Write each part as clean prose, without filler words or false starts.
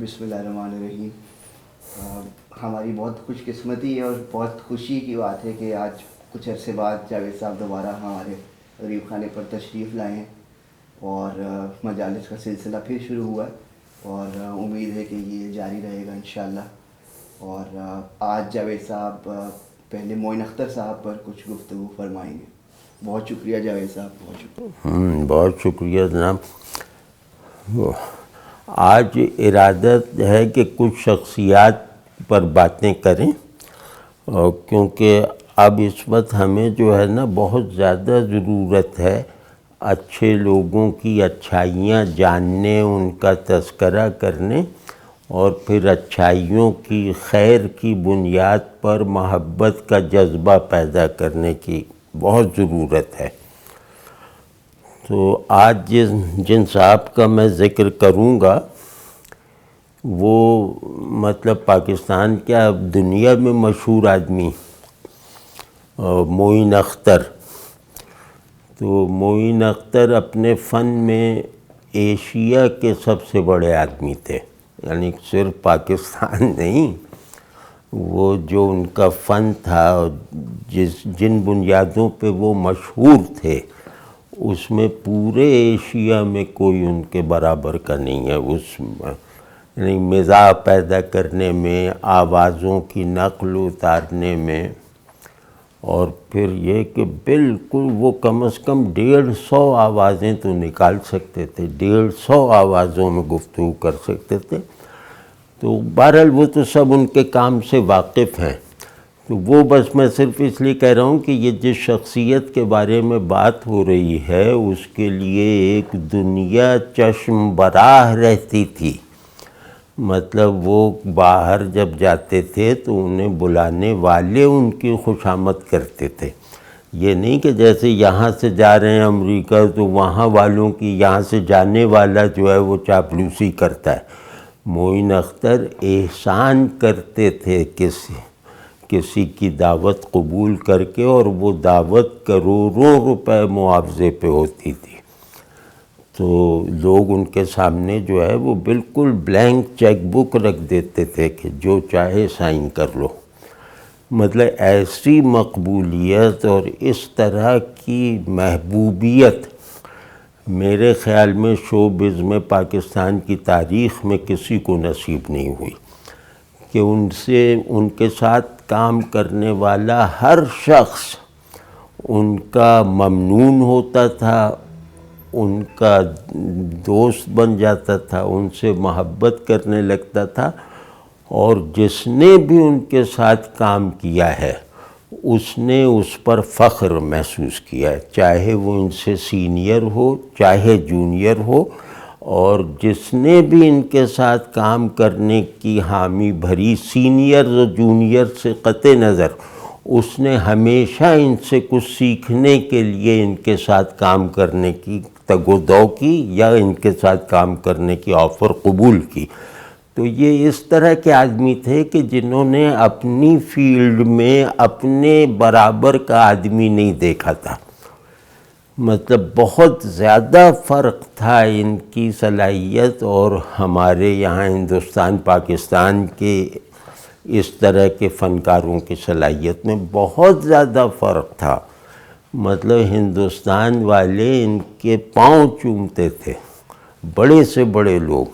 بسم اللہ الرحمن الرحیم۔ ہماری بہت خوش قسمتی ہے اور بہت خوشی کی بات ہے کہ آج کچھ عرصے بعد جاوید صاحب دوبارہ ہمارے غریب خانے پر تشریف لائے ہیں اور مجالس کا سلسلہ پھر شروع ہوا ہے اور امید ہے کہ یہ جاری رہے گا انشاءاللہ۔ اور آج جاوید صاحب پہلے معین اختر صاحب پر کچھ گفتگو فرمائیں گے۔ بہت شکریہ جاوید صاحب، بہت شکریہ۔ بہت شکریہ جناب۔ آج ارادت ہے کہ کچھ شخصیات پر باتیں کریں، اور کیونکہ اب اس وقت ہمیں جو ہے نا بہت زیادہ ضرورت ہے اچھے لوگوں کی اچھائیاں جاننے، ان کا تذکرہ کرنے، اور پھر اچھائیوں کی خیر کی بنیاد پر محبت کا جذبہ پیدا کرنے کی بہت ضرورت ہے۔ تو آج جن صاحب کا میں ذکر کروں گا وہ مطلب پاکستان کیا دنیا میں مشہور آدمی معین اختر۔ تو معین اختر اپنے فن میں ایشیا کے سب سے بڑے آدمی تھے، یعنی صرف پاکستان نہیں، وہ جو ان کا فن تھا، جن بنیادوں پہ وہ مشہور تھے، اس میں پورے ایشیا میں کوئی ان کے برابر کا نہیں ہے۔ اس یعنی مزاح پیدا کرنے میں، آوازوں کی نقل اتارنے میں، اور پھر یہ کہ بالکل وہ کم از کم 150 آوازیں تو نکال سکتے تھے، 150 آوازوں میں گفتگو کر سکتے تھے۔ تو بہرحال وہ تو سب ان کے کام سے واقف ہیں، تو وہ بس میں صرف اس لیے کہہ رہا ہوں کہ یہ جس شخصیت کے بارے میں بات ہو رہی ہے اس کے لیے ایک دنیا چشم براہ رہتی تھی۔ مطلب وہ باہر جب جاتے تھے تو انہیں بلانے والے ان کی خوشامد کرتے تھے۔ یہ نہیں کہ جیسے یہاں سے جا رہے ہیں امریکہ تو وہاں والوں کی، یہاں سے جانے والا جو ہے وہ چاپلوسی کرتا ہے۔ معین اختر احسان کرتے تھے کسی کی دعوت قبول کر کے، اور وہ دعوت کروڑوں روپے معاوضے پہ ہوتی تھی۔ تو لوگ ان کے سامنے جو ہے وہ بالکل بلینک چیک بک رکھ دیتے تھے کہ جو چاہے سائن کر لو۔ مطلب ایسی مقبولیت اور اس طرح کی محبوبیت میرے خیال میں شوبز میں پاکستان کی تاریخ میں کسی کو نصیب نہیں ہوئی، کہ ان کے ساتھ کام کرنے والا ہر شخص ان کا ممنون ہوتا تھا، ان کا دوست بن جاتا تھا، ان سے محبت کرنے لگتا تھا، اور جس نے بھی ان کے ساتھ کام کیا ہے اس نے اس پر فخر محسوس کیا ہے، چاہے وہ ان سے سینئر ہو چاہے جونیئر ہو، اور جس نے بھی ان کے ساتھ کام کرنے کی حامی بھری، سینئر اور جونیئر سے قطع نظر، اس نے ہمیشہ ان سے کچھ سیکھنے کے لیے ان کے ساتھ کام کرنے کی تگ و دو کی، یا ان کے ساتھ کام کرنے کی آفر قبول کی۔ تو یہ اس طرح کے آدمی تھے کہ جنہوں نے اپنی فیلڈ میں اپنے برابر کا آدمی نہیں دیکھا تھا۔ مطلب بہت زیادہ فرق تھا ان کی صلاحیت اور ہمارے یہاں ہندوستان پاکستان کے اس طرح کے فنکاروں کی صلاحیت میں بہت زیادہ فرق تھا۔ مطلب ہندوستان والے ان کے پاؤں چومتے تھے، بڑے سے بڑے لوگ۔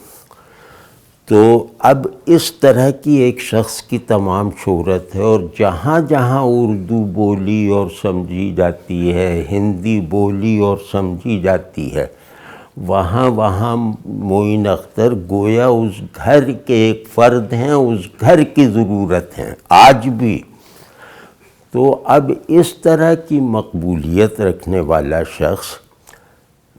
تو اب اس طرح کی ایک شخص کی تمام شہرت ہے، اور جہاں جہاں اردو بولی اور سمجھی جاتی ہے، ہندی بولی اور سمجھی جاتی ہے، وہاں وہاں معین اختر گویا اس گھر کے ایک فرد ہیں، اس گھر کی ضرورت ہیں آج بھی۔ تو اب اس طرح کی مقبولیت رکھنے والا شخص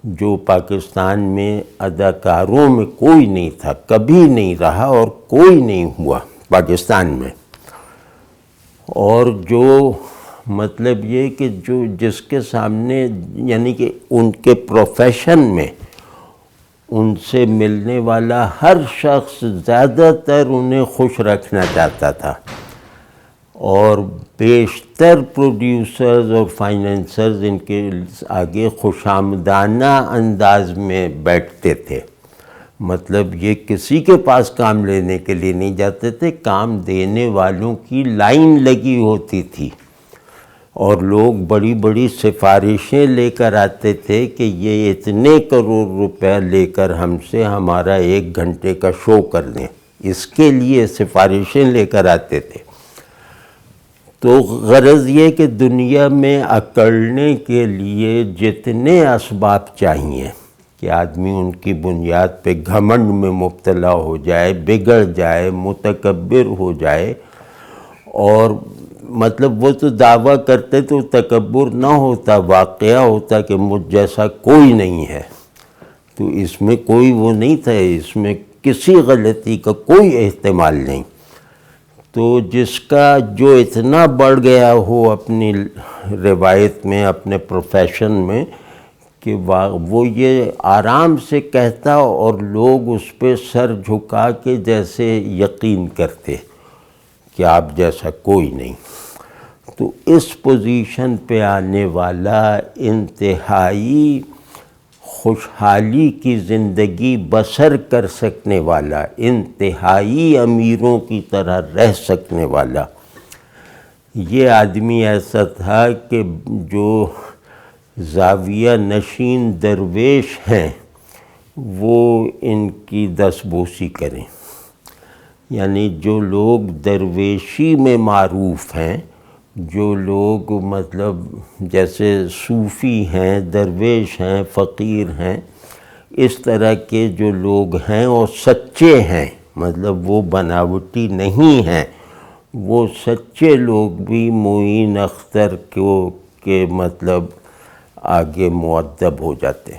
جو پاکستان میں اداکاروں میں کوئی نہیں تھا، کبھی نہیں رہا اور کوئی نہیں ہوا پاکستان میں، اور جو مطلب یہ کہ جس کے سامنے یعنی کہ ان کے پروفیشن میں ان سے ملنے والا ہر شخص زیادہ تر انہیں خوش رکھنا چاہتا تھا، اور بیشتر پروڈیوسرز اور فائنینسرز ان کے آگے خوشامدانہ انداز میں بیٹھتے تھے۔ مطلب یہ کسی کے پاس کام لینے کے لیے نہیں جاتے تھے، کام دینے والوں کی لائن لگی ہوتی تھی، اور لوگ بڑی بڑی سفارشیں لے کر آتے تھے کہ یہ اتنے کروڑ روپے لے کر ہم سے ہمارا 1 گھنٹے کا شو کر دیں، اس کے لیے سفارشیں لے کر آتے تھے۔ تو غرض یہ کہ دنیا میں اکڑنے کے لیے جتنے اسباب چاہیے کہ آدمی ان کی بنیاد پہ گھمنڈ میں مبتلا ہو جائے، بگڑ جائے، متکبر ہو جائے، اور مطلب وہ تو دعویٰ کرتے تو تکبر نہ ہوتا، واقعہ ہوتا کہ مجھ جیسا کوئی نہیں ہے، تو اس میں کوئی وہ نہیں تھا، اس میں کسی غلطی کا کوئی احتمال نہیں۔ تو جس کا جو اتنا بڑھ گیا ہو اپنی روایت میں، اپنے پروفیشن میں، کہ وہ یہ آرام سے کہتا اور لوگ اس پہ سر جھکا کے جیسے یقین کرتے کہ آپ جیسا کوئی نہیں۔ تو اس پوزیشن پہ آنے والا، انتہائی خوشحالی کی زندگی بسر کر سکنے والا، انتہائی امیروں کی طرح رہ سکنے والا، یہ آدمی ایسا تھا کہ جو زاویہ نشین درویش ہیں وہ ان کی دستبوسی کریں، یعنی جو لوگ درویشی میں معروف ہیں، جو لوگ مطلب جیسے صوفی ہیں، درویش ہیں، فقیر ہیں، اس طرح کے جو لوگ ہیں اور سچے ہیں، مطلب وہ بناوٹی نہیں ہیں، وہ سچے لوگ بھی معین اختر کے مطلب آگے مؤدب ہو جاتے۔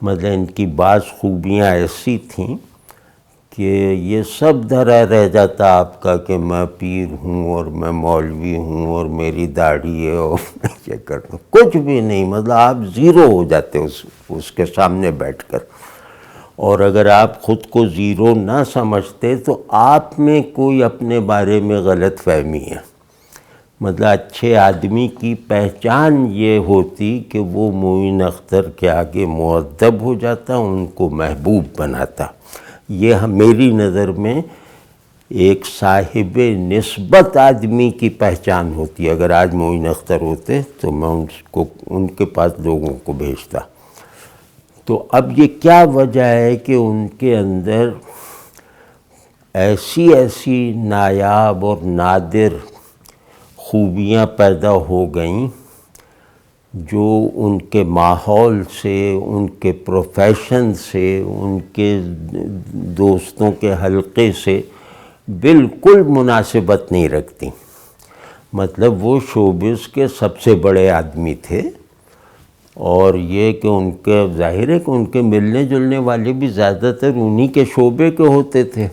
مطلب ان کی بعض خوبیاں ایسی تھیں کہ یہ سب دھرا رہ جاتا آپ کا کہ میں پیر ہوں اور میں مولوی ہوں اور میری داڑھی ہے اور میں یہ کرتا ہوں، کچھ بھی نہیں، مطلب آپ زیرو ہو جاتے اس کے سامنے بیٹھ کر۔ اور اگر آپ خود کو زیرو نہ سمجھتے تو آپ میں کوئی اپنے بارے میں غلط فہمی ہے۔ مطلب اچھے آدمی کی پہچان یہ ہوتی کہ وہ معین اختر کے آگے مؤدب ہو جاتا، ان کو محبوب بناتا۔ یہ میری نظر میں ایک صاحب نسبت آدمی کی پہچان ہوتی ہے۔ اگر آج معین اختر ہوتے تو میں ان کے پاس لوگوں کو بھیجتا۔ تو اب یہ کیا وجہ ہے کہ ان کے اندر ایسی نایاب اور نادر خوبیاں پیدا ہو گئیں جو ان کے ماحول سے، ان کے پروفیشن سے، ان کے دوستوں کے حلقے سے بالکل مناسبت نہیں رکھتی۔ مطلب وہ شوبز کے سب سے بڑے آدمی تھے، اور یہ کہ ان کے ظاہر ہے کہ ان کے ملنے جلنے والے بھی زیادہ تر انہی کے شعبے کے ہوتے تھے۔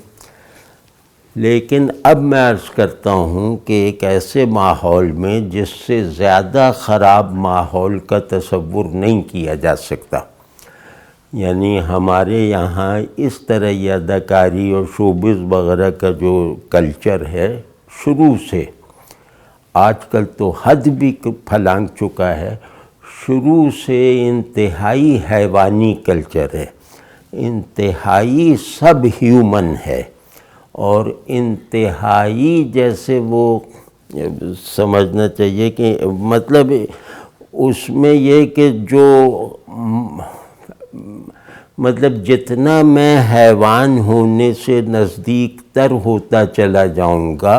لیکن اب میں عرض کرتا ہوں کہ ایک ایسے ماحول میں جس سے زیادہ خراب ماحول کا تصور نہیں کیا جا سکتا، یعنی ہمارے یہاں اس طرح یہ اداکاری اور شوبز وغیرہ کا جو کلچر ہے شروع سے، آج کل تو حد بھی پھلانگ چکا ہے، شروع سے انتہائی حیوانی کلچر ہے، انتہائی سب ہیومن ہے، اور انتہائی جیسے وہ سمجھنا چاہیے کہ مطلب اس میں یہ کہ جو مطلب جتنا میں حیوان ہونے سے نزدیک تر ہوتا چلا جاؤں گا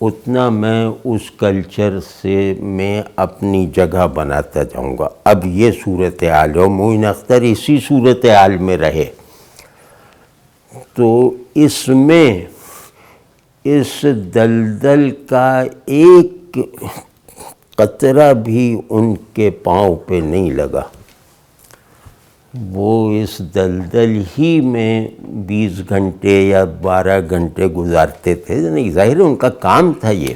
اتنا میں اس کلچر سے میں اپنی جگہ بناتا جاؤں گا۔ اب یہ صورتحال ہے، معین اختر اسی صورتحال میں رہے۔ تو اس میں اس دلدل کا ایک قطرہ بھی ان کے پاؤں پہ نہیں لگا، وہ اس دلدل ہی میں 20 گھنٹے یا 12 گھنٹے گزارتے تھے، نہیں ظاہر ان کا کام تھا یہ۔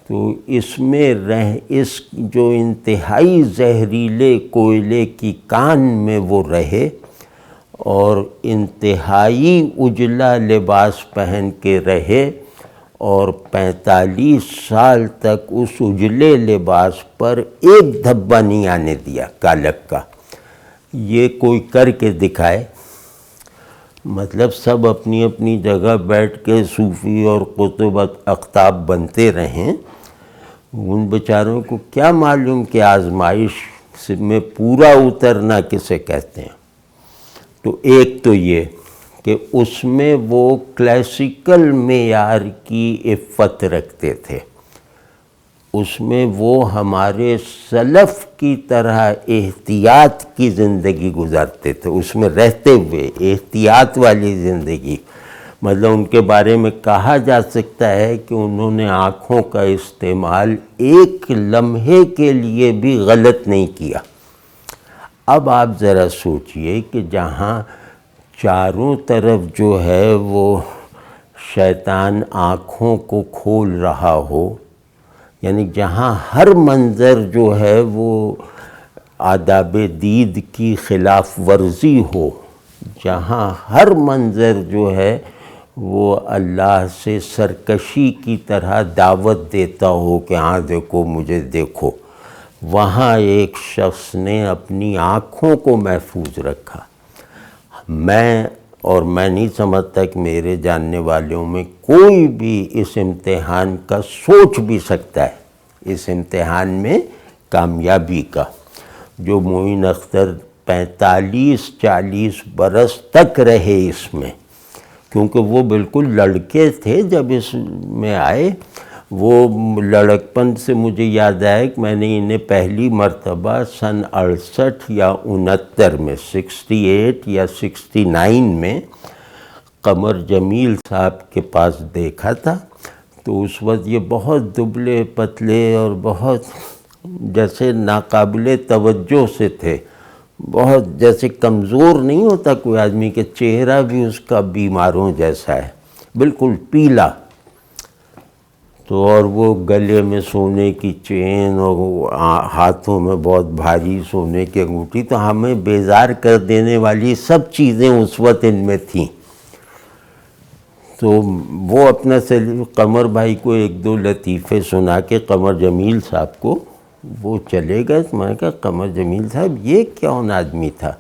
تو اس میں اس جو انتہائی زہریلے کوئلے کی کان میں وہ رہے، اور انتہائی اجلا لباس پہن کے رہے، اور 45 سال تک اس اجلے لباس پر ایک دھبا نہیں آنے دیا کالک کا۔ یہ کوئی کر کے دکھائے، مطلب سب اپنی اپنی جگہ بیٹھ کے صوفی اور قطب اقطاب بنتے رہیں، ان بیچاروں کو کیا معلوم کہ آزمائش میں پورا اترنا کسے کہتے ہیں۔ تو ایک تو یہ کہ اس میں وہ کلاسیکل معیار کی عفت رکھتے تھے، اس میں وہ ہمارے سلف کی طرح احتیاط کی زندگی گزارتے تھے، اس میں رہتے ہوئے احتیاط والی زندگی۔ مطلب ان کے بارے میں کہا جا سکتا ہے کہ انہوں نے آنکھوں کا استعمال ایک لمحے کے لیے بھی غلط نہیں کیا۔ اب آپ ذرا سوچئے کہ جہاں چاروں طرف جو ہے وہ شیطان آنکھوں کو کھول رہا ہو، یعنی جہاں ہر منظر جو ہے وہ آداب دید کی خلاف ورزی ہو، جہاں ہر منظر جو ہے وہ اللہ سے سرکشی کی طرح دعوت دیتا ہو کہ ہاں دیکھو مجھے دیکھو، وہاں ایک شخص نے اپنی آنکھوں کو محفوظ رکھا۔ میں نہیں سمجھتا کہ میرے جاننے والوں میں کوئی بھی اس امتحان کا سوچ بھی سکتا ہے، اس امتحان میں کامیابی کا، جو معین اختر 45-40 برس تک رہے اس میں، کیونکہ وہ بالکل لڑکے تھے جب اس میں آئے۔ وہ لڑکپن سے مجھے یاد آیا کہ میں نے انہیں پہلی مرتبہ سن 68 یا 69 میں 68 یا 69 میں قمر جمیل صاحب کے پاس دیکھا تھا۔ تو اس وقت یہ بہت دبلے پتلے اور بہت جیسے ناقابل توجہ سے تھے، بہت جیسے کمزور نہیں ہوتا کوئی آدمی کہ چہرہ بھی اس کا بیماروں جیسا ہے، بالکل پیلا۔ تو اور وہ گلے میں سونے کی چین اور ہاتھوں میں بہت بھاری سونے کی انگوٹھی، تو ہمیں بیزار کر دینے والی سب چیزیں اس وقت ان میں تھیں۔ تو وہ اپنا قمر بھائی کو ایک دو لطیفے سنا کے قمر جمیل صاحب کو وہ چلے گئے۔ میں نے کہا قمر جمیل صاحب یہ کون آدمی تھا؟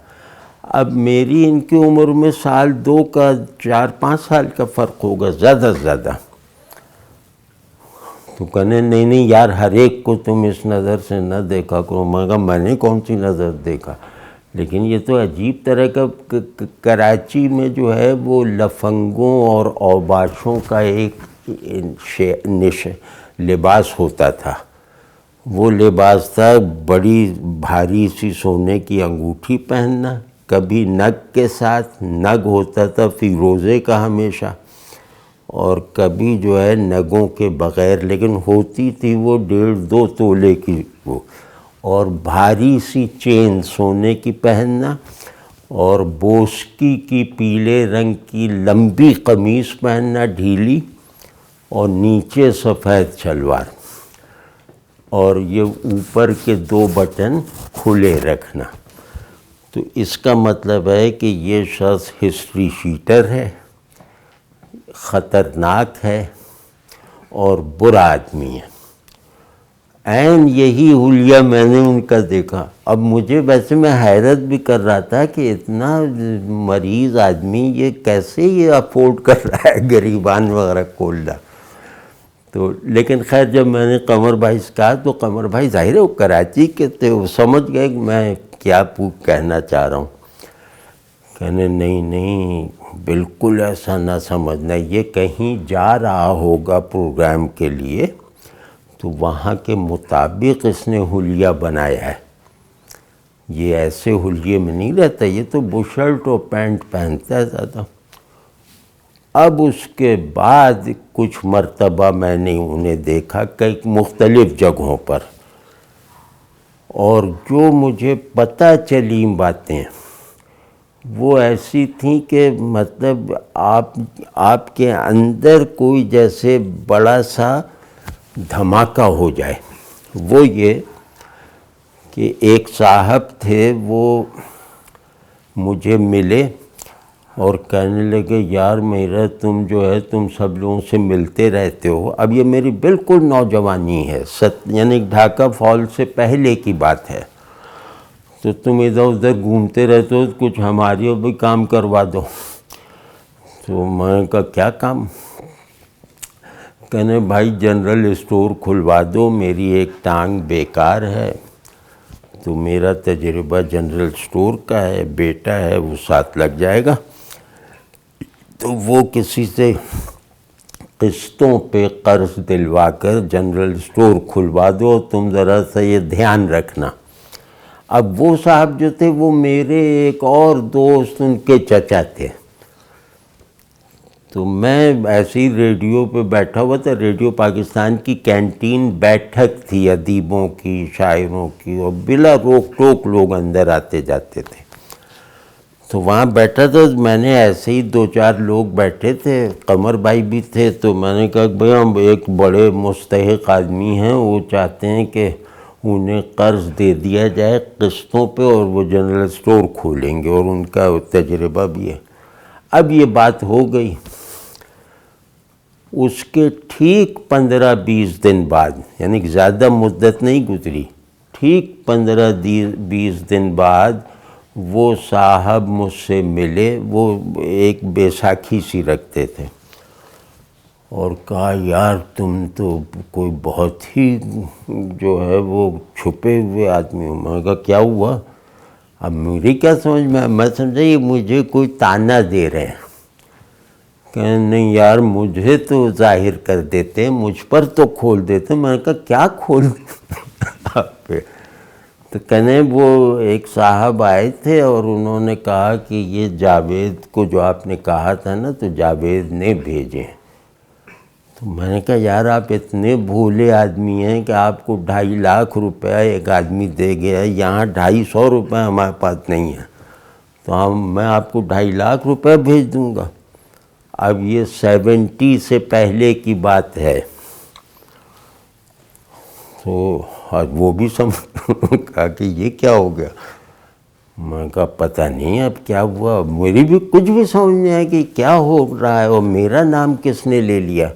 اب میری ان کی عمر میں سال 2 کا 4-5 سال کا فرق ہوگا زیادہ سے زیادہ۔ تو کہنے نہیں یار ہر ایک کو تم اس نظر سے نہ دیکھا کرو۔ میں کہا میں نے کون سی نظر دیکھا؟ لیکن یہ تو عجیب طرح کا کراچی میں جو ہے وہ لفنگوں اور اوباشوں کا ایک لباس ہوتا تھا۔ وہ لباس تھا بڑی بھاری سی سونے کی انگوٹھی پہننا، کبھی نگ کے ساتھ، نگ ہوتا تھا فیروزے کا ہمیشہ، اور کبھی جو ہے نگوں کے بغیر، لیکن ہوتی تھی وہ 1.5-2 تولے کی وہ، اور بھاری سی چین سونے کی پہننا، اور بوسکی کی پیلے رنگ کی لمبی قمیص پہننا ڈھیلی، اور نیچے سفید شلوار، اور یہ اوپر کے 2 بٹن کھلے رکھنا۔ تو اس کا مطلب ہے کہ یہ شخص ہسٹری شیٹر ہے، خطرناک ہے اور برا آدمی ہے۔ عین یہی حلیہ میں نے ان کا دیکھا۔ اب مجھے ویسے میں حیرت بھی کر رہا تھا کہ اتنا مریض آدمی یہ کیسے یہ افورڈ کر رہا ہے گریبان وغیرہ کھولنا۔ تو لیکن خیر جب میں نے قمر بھائی سے کہا تو قمر بھائی ظاہر ہے وہ کراچی کے تھے، وہ سمجھ گئے کہ میں کیا کہنا چاہ رہا ہوں۔ کہنے نہیں بالکل ایسا نہ سمجھنا، یہ کہیں جا رہا ہوگا پروگرام کے لیے تو وہاں کے مطابق اس نے حلیہ بنایا ہے، یہ ایسے حلیے میں نہیں رہتا، یہ تو بشرٹ اور پینٹ پہنتا ہے زیادہ۔ اب اس کے بعد کچھ مرتبہ میں نے انہیں دیکھا کئی مختلف جگہوں پر، اور جو مجھے پتہ چلی باتیں وہ ایسی تھیں کہ مطلب آپ کے اندر کوئی جیسے بڑا سا دھماکہ ہو جائے۔ وہ یہ کہ ایک صاحب تھے، وہ مجھے ملے اور کہنے لگے یار میرا تم جو ہے تم سب لوگوں سے ملتے رہتے ہو۔ اب یہ میری بالکل نوجوانی ہے، یعنی ڈھاکہ فال سے پہلے کی بات ہے۔ تو تم ادھر ادھر گھومتے رہتے ہو، کچھ ہماری بھی کام کروا دو۔ تو میں نے کہا کیا کام؟ کہنے بھائی جنرل اسٹور کھلوا دو، میری ایک ٹانگ بیکار ہے، تو میرا تجربہ جنرل اسٹور کا ہے، بیٹا ہے وہ ساتھ لگ جائے گا، تو وہ کسی سے قسطوں پہ قرض دلوا کر جنرل اسٹور کھلوا دو، تم ذرا سا یہ دھیان رکھنا۔ اب وہ صاحب جو تھے وہ میرے ایک اور دوست ان کے چچا تھے۔ تو میں ایسے ہی ریڈیو پہ بیٹھا ہوا تھا، ریڈیو پاکستان کی کینٹین بیٹھک تھی ادیبوں کی، شاعروں کی، اور بلا روک ٹوک لوگ اندر آتے جاتے تھے۔ تو وہاں بیٹھا تھا، میں نے ایسے ہی 2-4 لوگ بیٹھے تھے، قمر بھائی بھی تھے، تو میں نے کہا بھئی ہم ایک بڑے مستحق آدمی ہیں، وہ چاہتے ہیں کہ انہیں قرض دے دیا جائے قسطوں پہ اور وہ جنرل اسٹور کھولیں گے، اور ان کا تجربہ بھی ہے۔ اب یہ بات ہو گئی، اس کے ٹھیک 15-20 دن بعد، یعنی کہ زیادہ مدت نہیں گزری، ٹھیک 15-20 دن بعد وہ صاحب مجھ سے ملے، وہ ایک بیساکھی سی رکھتے تھے، اور کہا یار تم تو کوئی بہت ہی جو ہے وہ چھپے ہوئے آدمی ہو۔ میں نے کہا کیا ہوا؟ اب میری کیا سمجھ میں سمجھا یہ مجھے کوئی تانا دے رہے ہیں۔ کہ نہیں یار مجھے تو ظاہر کر دیتے، مجھ پر تو کھول دیتے۔ میں نے کہا کیا کھول پہ؟ تو کہنے وہ ایک صاحب آئے تھے اور انہوں نے کہا کہ یہ جاوید کو جو آپ نے کہا تھا نا، تو جاوید نے بھیجے۔ تو میں نے کہا یار آپ اتنے بھولے آدمی ہیں کہ آپ کو 2.5 لاکھ روپیہ ایک آدمی دے گیا، یہاں 250 روپے ہمارے پاس نہیں ہے، تو میں آپ کو 2.5 لاکھ روپے بھیج دوں گا۔ اب یہ 70 سے پہلے کی بات ہے، تو وہ بھی کہا کہ یہ کیا ہو گیا؟ میں نے کہا پتہ نہیں اب کیا ہوا، میری بھی کچھ بھی سمجھ نہیں آیا کہ کیا ہو رہا ہے، اور میرا نام کس نے لے لیا۔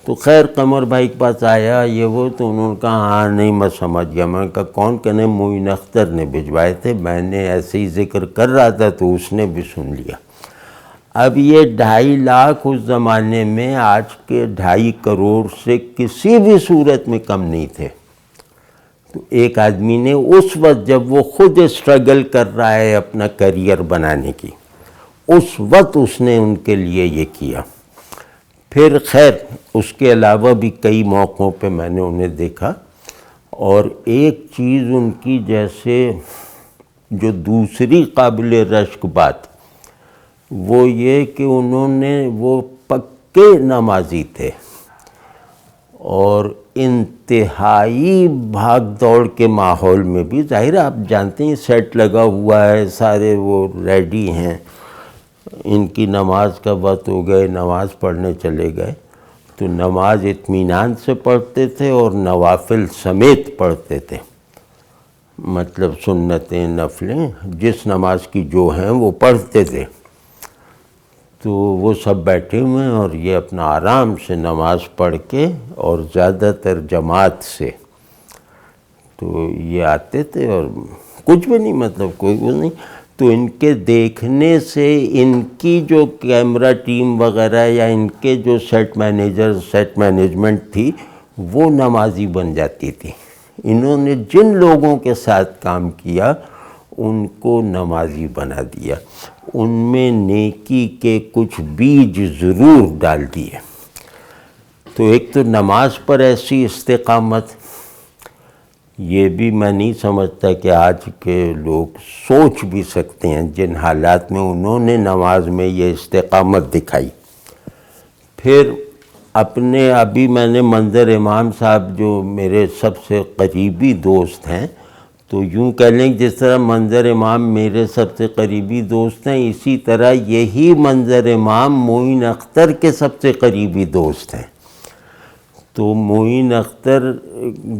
تو خیر قمر بھائی کے پاس آیا یہ وہ، تو انہوں نے کہا ہاں نہیں میں سمجھ گیا۔ میں نے کہا کون؟ کہنے معین اختر نے بھجوائے تھے، میں نے ایسے ہی ذکر کر رہا تھا تو اس نے بھی سن لیا۔ اب یہ 2.5 لاکھ اس زمانے میں آج کے 2.5 کروڑ سے کسی بھی صورت میں کم نہیں تھے۔ تو ایک آدمی نے اس وقت جب وہ خود اسٹرگل کر رہا ہے اپنا کیریئر بنانے کی، اس وقت اس نے ان کے لیے یہ کیا۔ پھر خیر اس کے علاوہ بھی کئی موقعوں پہ میں نے انہیں دیکھا، اور ایک چیز ان کی جیسے جو دوسری قابل رشک بات وہ یہ کہ انہوں نے وہ پکے نمازی تھے، اور انتہائی بھاگ دوڑ کے ماحول میں بھی، ظاہر ہے آپ جانتے ہیں سیٹ لگا ہوا ہے، سارے وہ ریڈی ہیں، ان کی نماز کا وقت ہو گئے، نماز پڑھنے چلے گئے، تو نماز اطمینان سے پڑھتے تھے اور نوافل سمیت پڑھتے تھے، مطلب سنتیں نفلیں جس نماز کی جو ہیں وہ پڑھتے تھے۔ تو وہ سب بیٹھے ہوئے ہیں اور یہ اپنا آرام سے نماز پڑھ کے، اور زیادہ تر جماعت سے، تو یہ آتے تھے اور کچھ بھی نہیں، مطلب کوئی وہ نہیں۔ تو ان کے دیکھنے سے ان کی جو کیمرہ ٹیم وغیرہ یا ان کے جو سیٹ مینجمنٹ تھی وہ نمازی بن جاتی تھی۔ انہوں نے جن لوگوں کے ساتھ کام کیا ان کو نمازی بنا دیا، ان میں نیکی کے کچھ بیج ضرور ڈال دیے۔ تو ایک تو نماز پر ایسی استقامت، یہ بھی میں نہیں سمجھتا کہ آج کے لوگ سوچ بھی سکتے ہیں جن حالات میں انہوں نے نماز میں یہ استقامت دکھائی۔ پھر اپنے ابھی میں نے منظر امام صاحب جو میرے سب سے قریبی دوست ہیں، تو یوں کہہ لیں جس طرح منظر امام میرے سب سے قریبی دوست ہیں، اسی طرح یہی منظر امام معین اختر کے سب سے قریبی دوست ہیں۔ تو معین اختر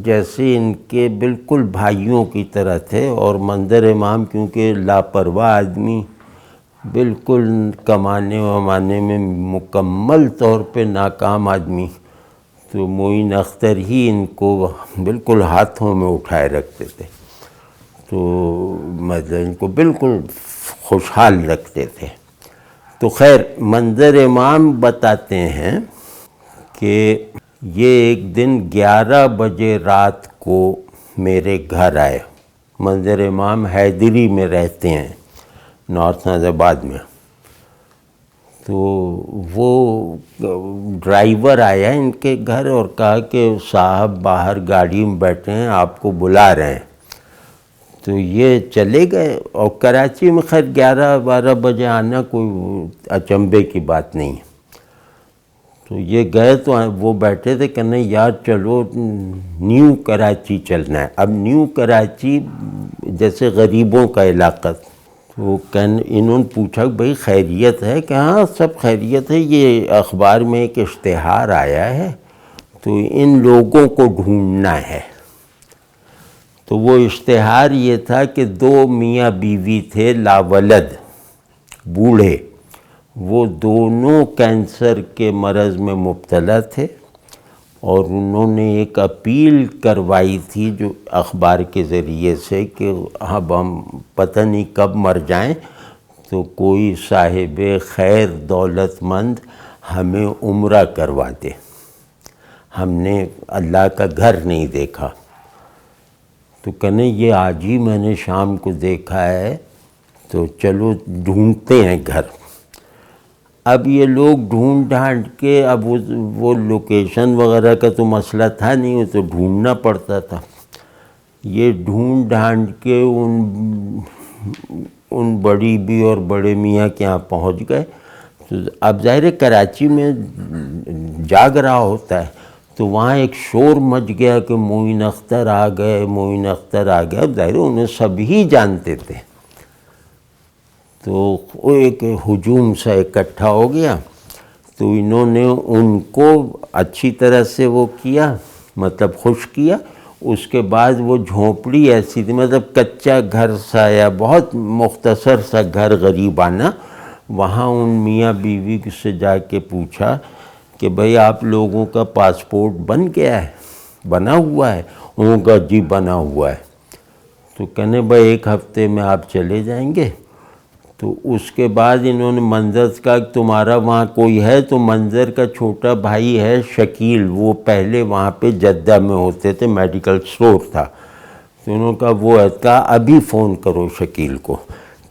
جیسے ان کے بالکل بھائیوں کی طرح تھے، اور منظر امام کیونکہ لاپرواہ آدمی، بالکل کمانے ومانے میں مکمل طور پہ ناکام آدمی، تو معین اختر ہی ان کو بالکل ہاتھوں میں اٹھائے رکھتے تھے۔ تو مطلب ان کو بالکل خوشحال رکھتے تھے۔ تو خیر منظر امام بتاتے ہیں کہ یہ ایک دن 11 بجے رات کو میرے گھر آئے۔ منظر امام حیدری میں رہتے ہیں، نارتھ نازی آباد میں۔ تو وہ ڈرائیور آیا ان کے گھر اور کہا کہ صاحب باہر گاڑی میں بیٹھے ہیں، آپ کو بلا رہے ہیں۔ تو یہ چلے گئے، اور کراچی میں خیر 11-12 بجے آنا کوئی اچنبے کی بات نہیں ہے۔ تو یہ گئے تو وہ بیٹھے تھے کہ نہیں یار چلو نیو کراچی چلنا ہے۔ اب نیو کراچی جیسے غریبوں کا علاقہ، تو انہوں نے پوچھا کہ بھئی خیریت ہے؟ کہ ہاں سب خیریت ہے، یہ اخبار میں ایک اشتہار آیا ہے تو ان لوگوں کو ڈھونڈنا ہے۔ تو وہ اشتہار یہ تھا کہ 2 میاں بیوی تھے لاولد، بوڑھے، وہ دونوں کینسر کے مرض میں مبتلا تھے، اور انہوں نے ایک اپیل کروائی تھی جو اخبار کے ذریعے سے کہ اب ہم پتہ نہیں کب مر جائیں تو کوئی صاحب خیر دولت مند ہمیں عمرہ کروا دے، ہم نے اللہ کا گھر نہیں دیکھا۔ تو کہنے یہ آج ہی میں نے شام کو دیکھا ہے، تو چلو ڈھونڈتے ہیں گھر۔ اب یہ لوگ ڈھونڈ ڈھانڈ کے، اب وہ لوکیشن وغیرہ کا تو مسئلہ تھا نہیں، وہ تو ڈھونڈنا پڑتا تھا۔ یہ ڈھونڈ ڈھانڈ کے ان بڑی بھی اور بڑے میاں کے یہاں پہنچ گئے۔ تو اب ظاہر کراچی میں جاگ رہا ہوتا ہے، تو وہاں ایک شور مچ گیا کہ معین اختر آ گئے، معین اختر آ گئے۔ اب ظاہر انہیں سبھی جانتے تھے، تو وہ ایک ہجوم سا اکٹھا ہو گیا۔ تو انہوں نے ان کو اچھی طرح سے وہ کیا، مطلب خوش کیا۔ اس کے بعد وہ جھونپڑی ایسی تھی، مطلب کچا گھر سا یا بہت مختصر سا گھر غریبانہ، وہاں ان میاں بیوی سے جا کے پوچھا کہ بھئی آپ لوگوں کا پاسپورٹ بن گیا ہے، بنا ہوا ہے؟ انہوں نے کہا جی بنا ہوا ہے۔ تو کہنے بھئی 1 ہفتے میں آپ چلے جائیں گے؟ تو اس کے بعد انہوں نے منظر سے کہا کہ تمہارا وہاں کوئی ہے؟ تو منظر کا چھوٹا بھائی ہے شکیل، وہ پہلے وہاں پہ جدہ میں ہوتے تھے، میڈیکل سٹور تھا۔ تو انہوں نے کہا وہ ہے، کہا ابھی فون کرو شکیل کو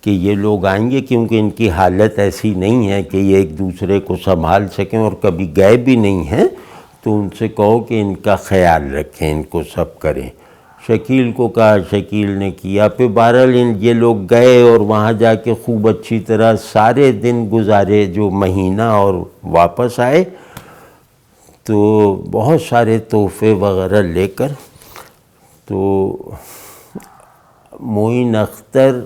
کہ یہ لوگ آئیں گے، کیونکہ ان کی حالت ایسی نہیں ہے کہ یہ ایک دوسرے کو سنبھال سکیں، اور کبھی گئے بھی نہیں ہیں، تو ان سے کہو کہ ان کا خیال رکھیں، ان کو سب کریں۔ شکیل کو کہا، شکیل نے کیا۔ پھر بہرحال یہ لوگ گئے اور وہاں جا کے خوب اچھی طرح سارے دن گزارے جو مہینہ، اور واپس آئے تو بہت سارے تحفے وغیرہ لے کر۔ تو معین اختر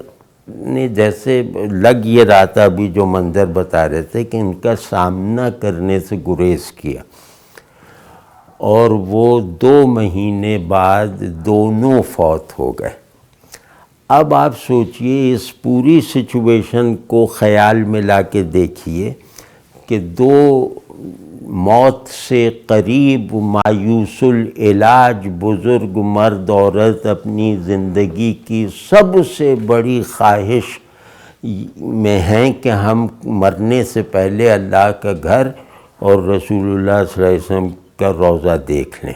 نے جیسے لگ یہ رہا تھا، ابھی جو منظر بتا رہے تھے کہ ان کا سامنا کرنے سے گریز کیا، اور وہ 2 مہینے بعد دونوں فوت ہو گئے۔ اب آپ سوچئے اس پوری سچویشن کو خیال میں لا کے دیکھیے کہ 2 موت سے قریب مایوس العلاج بزرگ مرد عورت اپنی زندگی کی سب سے بڑی خواہش میں ہیں کہ ہم مرنے سے پہلے اللہ کا گھر اور رسول اللہ صلی اللہ علیہ وسلم کا روضہ دیکھ لیں۔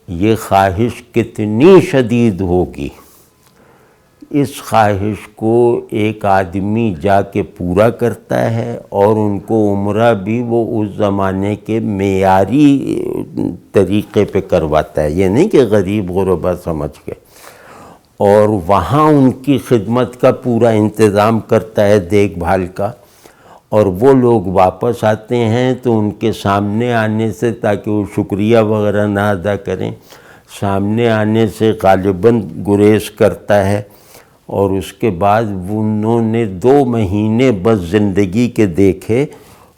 یہ خواہش کتنی شدید ہوگی، اس خواہش کو ایک آدمی جا کے پورا کرتا ہے، اور ان کو عمرہ بھی وہ اس زمانے کے معیاری طریقے پہ کرواتا ہے، یہ نہیں کہ غریب غربا سمجھ کے، اور وہاں ان کی خدمت کا پورا انتظام کرتا ہے، دیکھ بھال کا۔ اور وہ لوگ واپس آتے ہیں تو ان کے سامنے آنے سے، تاکہ وہ شکریہ وغیرہ نہ ادا کریں، سامنے آنے سے غالباً گریز کرتا ہے، اور اس کے بعد انہوں نے 2 مہینے بس زندگی کے دیکھے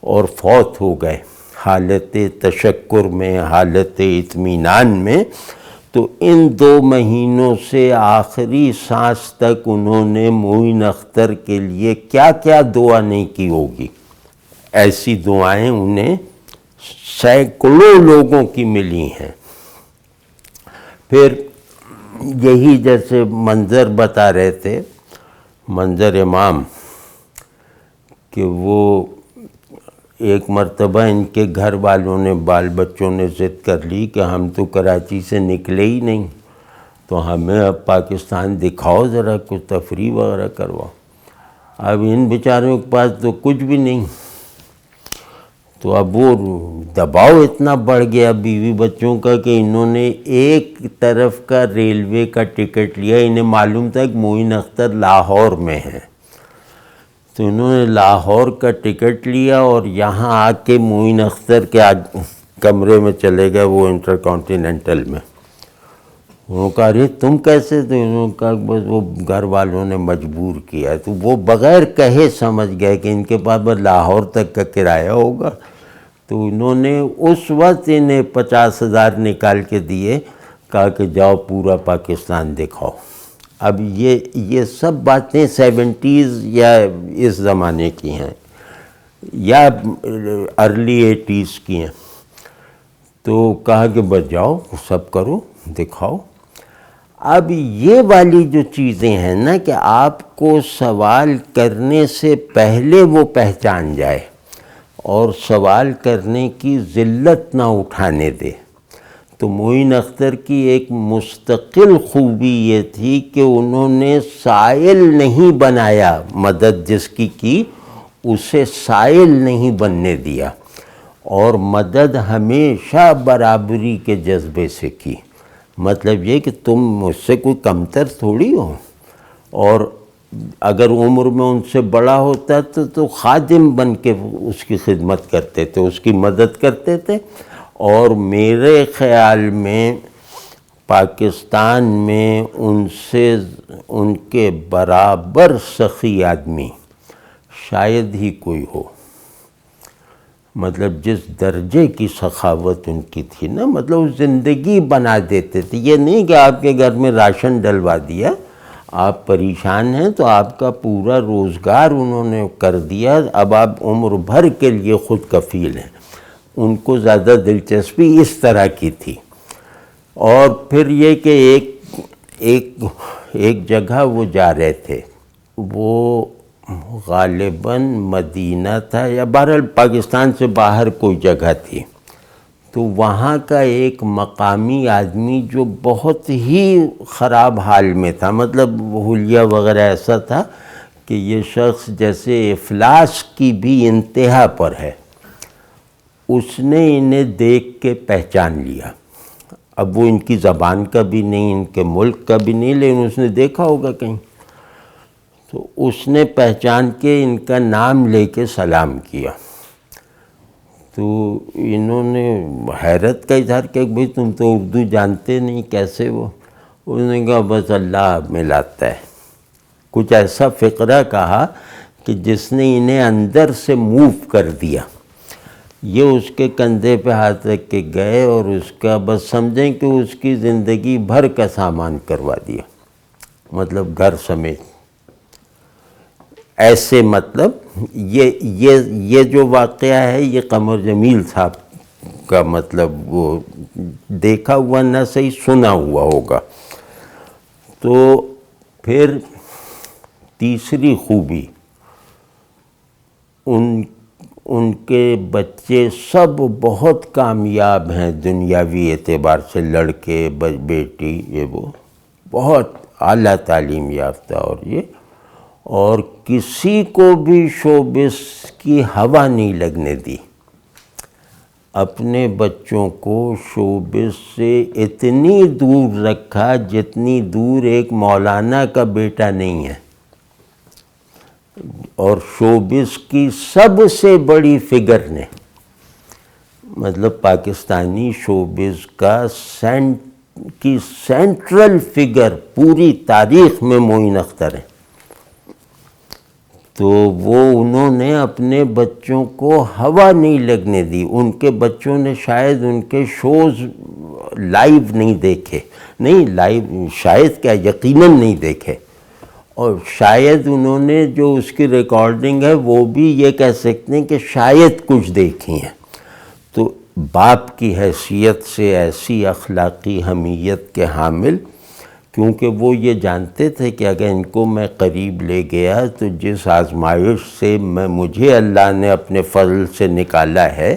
اور فوت ہو گئے، حالت تشکر میں، حالت اطمینان میں۔ تو ان 2 مہینوں سے آخری سانس تک انہوں نے معین اختر کے لیے کیا کیا دعا نہیں کی ہوگی، ایسی دعائیں انہیں سینکڑوں لوگوں کی ملی ہیں۔ پھر یہی جیسے منظر بتا رہے تھے، منظر امام، کہ وہ ایک مرتبہ ان کے گھر والوں نے، بال بچوں نے ضد کر لی کہ ہم تو کراچی سے نکلے ہی نہیں، تو ہمیں اب پاکستان دکھاؤ، ذرا کچھ تفریح وغیرہ کرواؤ۔ اب ان بیچاروں کے پاس تو کچھ بھی نہیں، تو اب وہ دباؤ اتنا بڑھ گیا بیوی بچوں کا کہ انہوں نے ایک طرف کا ریلوے کا ٹکٹ لیا۔ انہیں معلوم تھا کہ معین اختر لاہور میں ہے، تو انہوں نے لاہور کا ٹکٹ لیا اور یہاں آ کے معین اختر کے کمرے میں چلے گئے، وہ انٹر کانٹیننٹل میں۔ انہوں نے کہا ارے تم کیسے؟ تو انہوں نے کہا بس وہ گھر والوں نے مجبور کیا۔ تو وہ بغیر کہے سمجھ گئے کہ ان کے پاس بس لاہور تک کا کرایہ ہوگا، تو انہوں نے اس وقت انہیں 50,000 نکال کے دیے، کہا کہ جاؤ پورا پاکستان دکھاؤ۔ اب یہ سب باتیں 70s یا اس زمانے کی ہیں یا ارلی 80s کی ہیں۔ تو کہا کہ بس جاؤ سب کرو، دکھاؤ۔ اب یہ والی جو چیزیں ہیں نا کہ آپ کو سوال کرنے سے پہلے وہ پہچان جائے اور سوال کرنے کی ذلت نہ اٹھانے دے، تو معین اختر کی ایک مستقل خوبی یہ تھی کہ انہوں نے سائل نہیں بنایا، مدد جس کی اسے سائل نہیں بننے دیا، اور مدد ہمیشہ برابری کے جذبے سے کی۔ مطلب یہ کہ تم مجھ سے کوئی کمتر تھوڑی ہو، اور اگر عمر میں ان سے بڑا ہوتا تو خادم بن کے اس کی خدمت کرتے تھے، اس کی مدد کرتے تھے۔ اور میرے خیال میں پاکستان میں ان کے برابر سخی آدمی شاید ہی کوئی ہو۔ مطلب جس درجے کی سخاوت ان کی تھی نا، مطلب وہ زندگی بنا دیتے تھے۔ یہ نہیں کہ آپ کے گھر میں راشن ڈلوا دیا، آپ پریشان ہیں تو آپ کا پورا روزگار انہوں نے کر دیا، اب آپ عمر بھر کے لیے خود کفیل ہیں۔ ان کو زیادہ دلچسپی اس طرح کی تھی۔ اور پھر یہ کہ ایک جگہ وہ جا رہے تھے، وہ غالباً مدینہ تھا یا بہرحال پاکستان سے باہر کوئی جگہ تھی، تو وہاں کا ایک مقامی آدمی جو بہت ہی خراب حال میں تھا، مطلب حلیہ وغیرہ ایسا تھا کہ یہ شخص جیسے افلاس کی بھی انتہا پر ہے، اس نے انہیں دیکھ کے پہچان لیا۔ اب وہ ان کی زبان کا بھی نہیں، ان کے ملک کا بھی نہیں، لیکن اس نے دیکھا ہوگا کہیں، تو اس نے پہچان کے ان کا نام لے کے سلام کیا۔ تو انہوں نے حیرت کا اظہار کیا کہ بھئی تم تو اردو جانتے نہیں، کیسے وہ؟ انہوں نے کہا بس اللہ ملاتا ہے۔ کچھ ایسا فقرہ کہا کہ جس نے انہیں اندر سے موو کر دیا۔ یہ اس کے کندھے پہ ہاتھ رکھ کے گئے اور اس کا بس سمجھیں کہ اس کی زندگی بھر کا سامان کروا دیا، مطلب گھر سمیت۔ ایسے مطلب یہ جو واقعہ ہے یہ قمر جمیل صاحب کا مطلب وہ دیکھا ہوا نہ صحیح سنا ہوا ہوگا۔ تو پھر تیسری خوبی، ان کے بچے سب بہت کامیاب ہیں دنیاوی اعتبار سے، لڑکے بیٹی، یہ وہ بہت اعلیٰ تعلیم یافتہ، اور کسی کو بھی شوبز کی ہوا نہیں لگنے دی۔ اپنے بچوں کو شوبز سے اتنی دور رکھا جتنی دور ایک مولانا کا بیٹا نہیں ہے، اور شوبز کی سب سے بڑی فگر نے، مطلب پاکستانی شوبز کی سینٹرل فگر پوری تاریخ میں معین اختر ہیں۔ تو وہ انہوں نے اپنے بچوں کو ہوا نہیں لگنے دی۔ ان کے بچوں نے شاید ان کے شوز لائیو نہیں دیکھے، نہیں لائیو شاید کیا یقیناً نہیں دیکھے، اور شاید انہوں نے جو اس کی ریکارڈنگ ہے وہ بھی یہ کہہ سکتے ہیں کہ شاید کچھ دیکھی ہیں۔ تو باپ کی حیثیت سے ایسی اخلاقی حمیت کے حامل کیونکہ وہ یہ جانتے تھے کہ اگر ان کو میں قریب لے گیا تو جس آزمائش سے مجھے اللہ نے اپنے فضل سے نکالا ہے،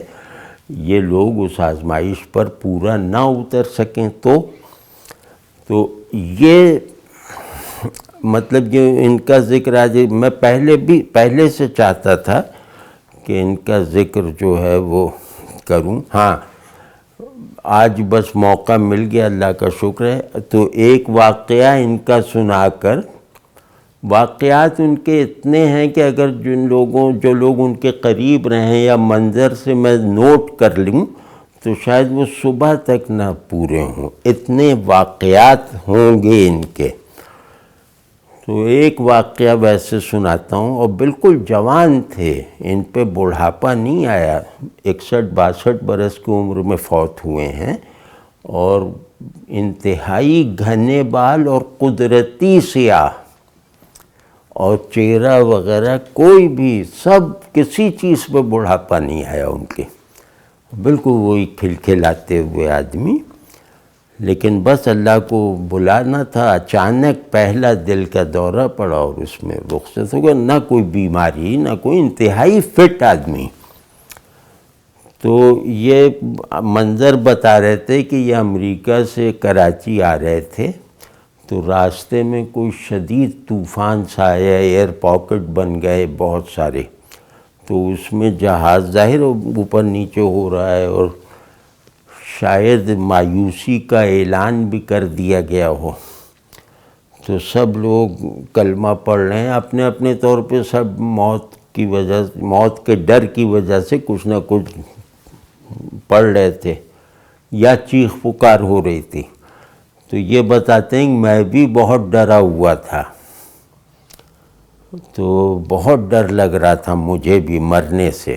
یہ لوگ اس آزمائش پر پورا نہ اتر سکیں تو یہ مطلب جو ان کا ذکر آج میں پہلے سے چاہتا تھا کہ ان کا ذکر جو ہے وہ کروں. ہاں آج بس موقع مل گیا، اللہ کا شکر ہے. تو ایک واقعہ ان کا سنا کر، واقعات ان کے اتنے ہیں کہ اگر جو لوگ ان کے قریب رہیں یا منظر سے میں نوٹ کر لوں تو شاید وہ صبح تک نہ پورے ہوں، اتنے واقعات ہوں گے ان کے. تو ایک واقعہ ویسے سناتا ہوں، اور بالکل جوان تھے، ان پہ بڑھاپا نہیں آیا، 61-62 برس کی عمر میں فوت ہوئے ہیں، اور انتہائی گھنے بال اور قدرتی سیاہ، اور چہرہ وغیرہ کوئی بھی سب کسی چیز پہ بڑھاپا نہیں آیا ان کے، بالکل وہی کھلکھلاتے ہوئے آدمی. لیکن بس اللہ کو بلانا تھا، اچانک پہلا دل کا دورہ پڑا اور اس میں رخصت ہو گیا. نہ کوئی بیماری نہ کوئی، انتہائی فٹ آدمی. تو یہ منظر بتا رہے تھے کہ یہ امریکہ سے کراچی آ رہے تھے، تو راستے میں کوئی شدید طوفان سا آیا، ایئر پاکٹ بن گئے بہت سارے. تو اس میں جہاز ظاہر اوپر نیچے ہو رہا ہے، اور شاید مایوسی کا اعلان بھی کر دیا گیا ہو. تو سب لوگ کلمہ پڑھ رہے ہیں اپنے اپنے طور پہ، سب موت کے ڈر کی وجہ سے کچھ نہ کچھ پڑھ رہے تھے یا چیخ پکار ہو رہی تھی. تو یہ بتاتے ہیں کہ میں بھی بہت ڈرا ہوا تھا، تو بہت ڈر لگ رہا تھا مجھے بھی مرنے سے.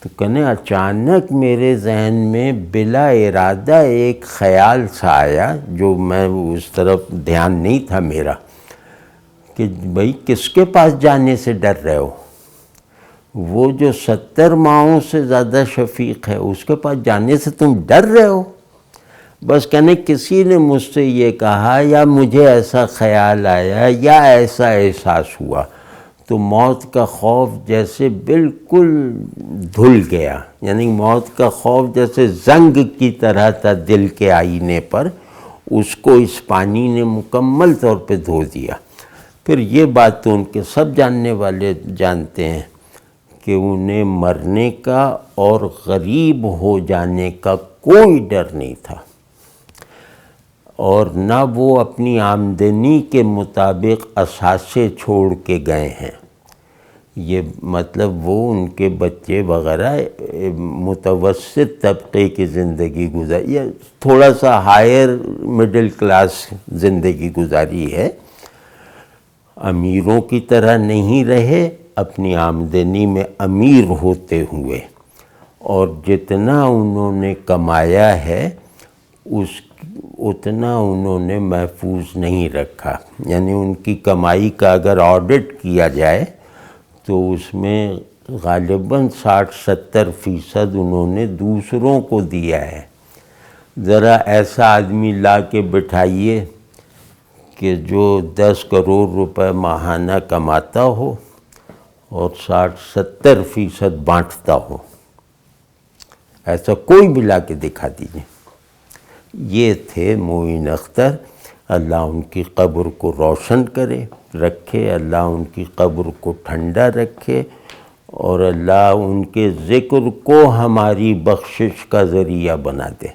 تو کہنے اچانک میرے ذہن میں بلا ارادہ ایک خیال سا آیا، جو میں اس طرف دھیان نہیں تھا میرا، کہ بھئی کس کے پاس جانے سے ڈر رہے ہو؟ وہ جو 70 ماؤں سے زیادہ شفیق ہے، اس کے پاس جانے سے تم ڈر رہے ہو؟ بس کہنے کسی نے مجھ سے یہ کہا، یا مجھے ایسا خیال آیا، یا ایسا احساس ہوا، تو موت کا خوف جیسے بالکل دھل گیا. یعنی موت کا خوف جیسے زنگ کی طرح تھا دل کے آئینے پر، اس کو اس پانی نے مکمل طور پہ دھو دیا. پھر یہ بات تو ان کے سب جاننے والے جانتے ہیں کہ انہیں مرنے کا اور غریب ہو جانے کا کوئی ڈر نہیں تھا، اور نہ وہ اپنی آمدنی کے مطابق اثاثے چھوڑ کے گئے ہیں. یہ مطلب وہ ان کے بچے وغیرہ متوسط طبقے کی زندگی گزاری، یا تھوڑا سا ہائر مڈل کلاس زندگی گزاری ہے. امیروں کی طرح نہیں رہے، اپنی آمدنی میں امیر ہوتے ہوئے، اور جتنا انہوں نے کمایا ہے اتنا انہوں نے محفوظ نہیں رکھا. یعنی ان کی کمائی کا اگر آڈٹ کیا جائے تو اس میں غالباً 60-70% انہوں نے دوسروں کو دیا ہے. ذرا ایسا آدمی لا کے بٹھائیے کہ جو 10 کروڑ روپے ماہانہ کماتا ہو اور 60-70% بانٹتا ہو، ایسا کوئی بھی لا کے دکھا دیجیے. یہ تھے معین اختر. اللہ ان کی قبر کو روشن رکھے، اللہ ان کی قبر کو ٹھنڈا رکھے، اور اللہ ان کے ذکر کو ہماری بخشش کا ذریعہ بنا دے.